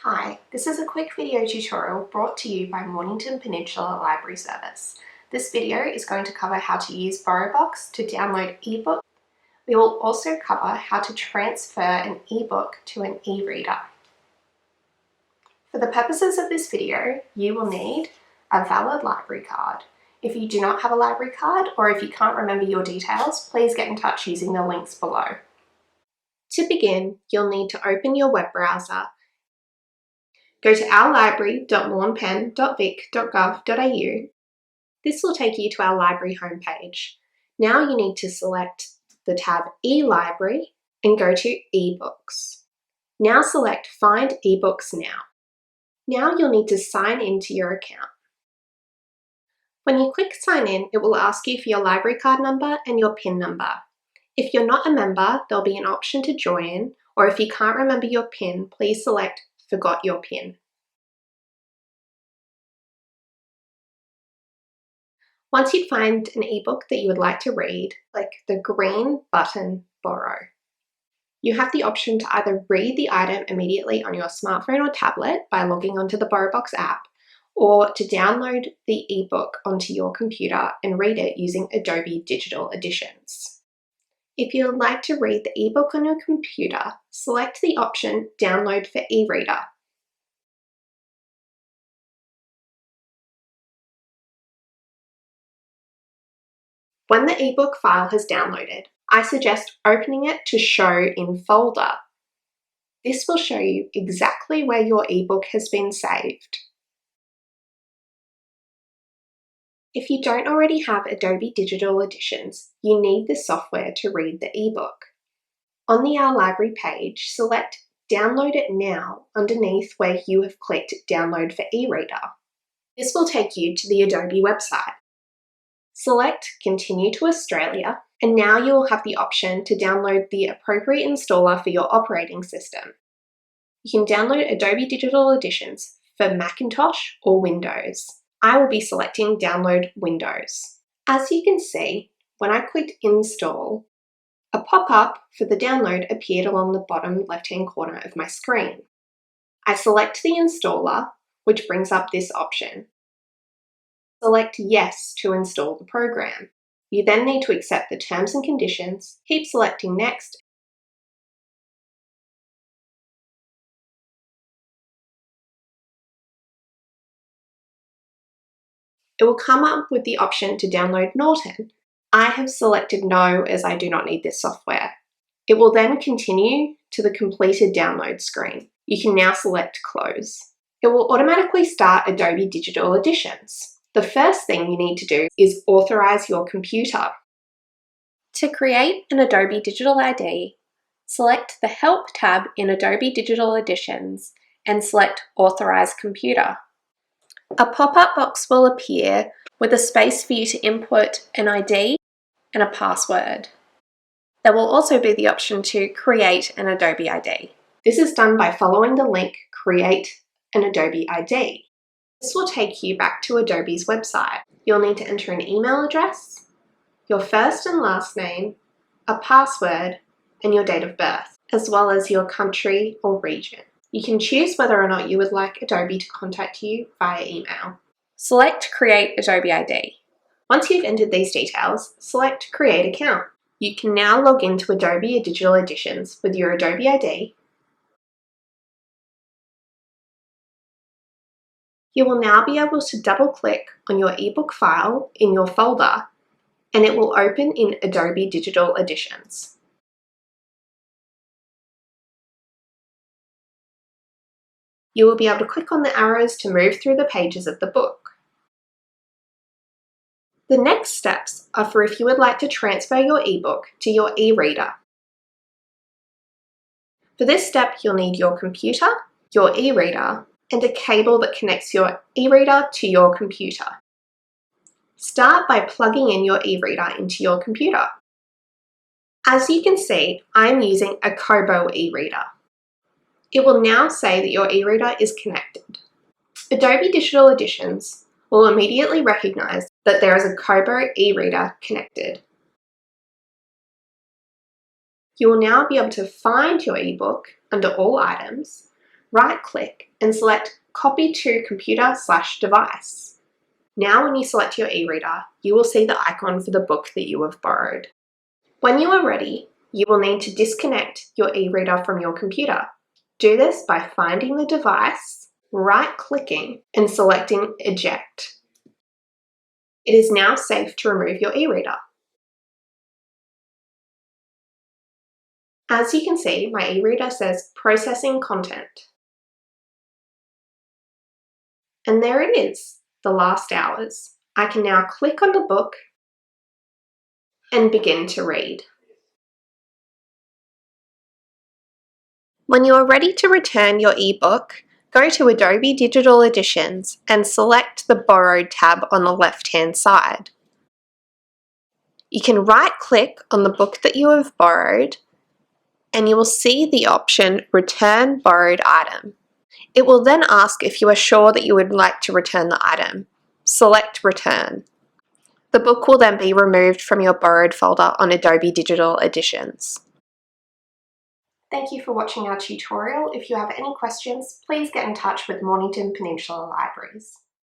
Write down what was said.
Hi, this is a quick video tutorial brought to you by Mornington Peninsula Library Service. This video is going to cover how to use BorrowBox to download ebooks. We will also cover how to transfer an ebook to an e-reader. For the purposes of this video, you will need a valid library card. If you do not have a library card or if you can't remember your details, please get in touch using the links below. To begin, you'll need to open your web browser. Go to ourlibrary.mournepen.vic.gov.au. This will take you to our library homepage. Now you need to select the tab eLibrary and go to eBooks. Now select Find eBooks Now. Now you'll need to sign into your account. When you click Sign In, it will ask you for your library card number and your PIN number. If you're not a member, there'll be an option to join, or if you can't remember your PIN, please select Forgot Your PIN. Once you find an ebook that you would like to read, click the green button Borrow. You have the option to either read the item immediately on your smartphone or tablet by logging onto the BorrowBox app, or to download the ebook onto your computer and read it using Adobe Digital Editions. If you would like to read the ebook on your computer, select the option Download for e-reader. When the ebook file has downloaded, I suggest opening it to Show in Folder. This will show you exactly where your ebook has been saved. If you don't already have Adobe Digital Editions, you need this software to read the ebook. On the Our Library page, select Download it Now underneath where you have clicked Download for e-reader. This will take you to the Adobe website. Select Continue to Australia, and now you will have the option to download the appropriate installer for your operating system. You can download Adobe Digital Editions for Macintosh or Windows. I will be selecting Download Windows. As you can see, when I clicked Install, a pop-up for the download appeared along the bottom left-hand corner of my screen. I select the installer, which brings up this option. Select Yes to install the program. You then need to accept the terms and conditions, keep selecting Next, it will come up with the option to download Norton. I have selected No as I do not need this software. It will then continue to the completed download screen. You can now select Close. It will automatically start Adobe Digital Editions. The first thing you need to do is authorize your computer. To create an Adobe Digital ID, select the Help tab in Adobe Digital Editions and select Authorize Computer. A pop-up box will appear with a space for you to input an ID and a password. There will also be the option to create an Adobe ID. This is done by following the link Create an Adobe ID. This will take you back to Adobe's website. You'll need to enter an email address, your first and last name, a password, and your date of birth, as well as your country or region. You can choose whether or not you would like Adobe to contact you via email. Select Create Adobe ID. Once you've entered these details, select Create Account. You can now log into Adobe Digital Editions with your Adobe ID. You will now be able to double-click on your ebook file in your folder, and it will open in Adobe Digital Editions. You will be able to click on the arrows to move through the pages of the book. The next steps are for if you would like to transfer your ebook to your e-reader. For this step, you'll need your computer, your e-reader, and a cable that connects your e-reader to your computer. Start by plugging in your e-reader into your computer. As you can see, I am using a Kobo e-reader. It will now say that your e-reader is connected. Adobe Digital Editions will immediately recognize that there is a Kobo e-reader connected. You will now be able to find your ebook under All Items, right-click and select Copy to Computer/Device. Now when you select your e-reader, you will see the icon for the book that you have borrowed. When you are ready, you will need to disconnect your e-reader from your computer. Do this by finding the device, right-clicking, and selecting Eject. It is now safe to remove your e-reader. As you can see, my e-reader says Processing Content. And there it is, the last hours. I can now click on the book and begin to read. When you are ready to return your ebook, go to Adobe Digital Editions and select the Borrowed tab on the left-hand side. You can right-click on the book that you have borrowed and you will see the option Return Borrowed Item. It will then ask if you are sure that you would like to return the item. Select Return. The book will then be removed from your borrowed folder on Adobe Digital Editions. Thank you for watching our tutorial. If you have any questions, please get in touch with Mornington Peninsula Libraries.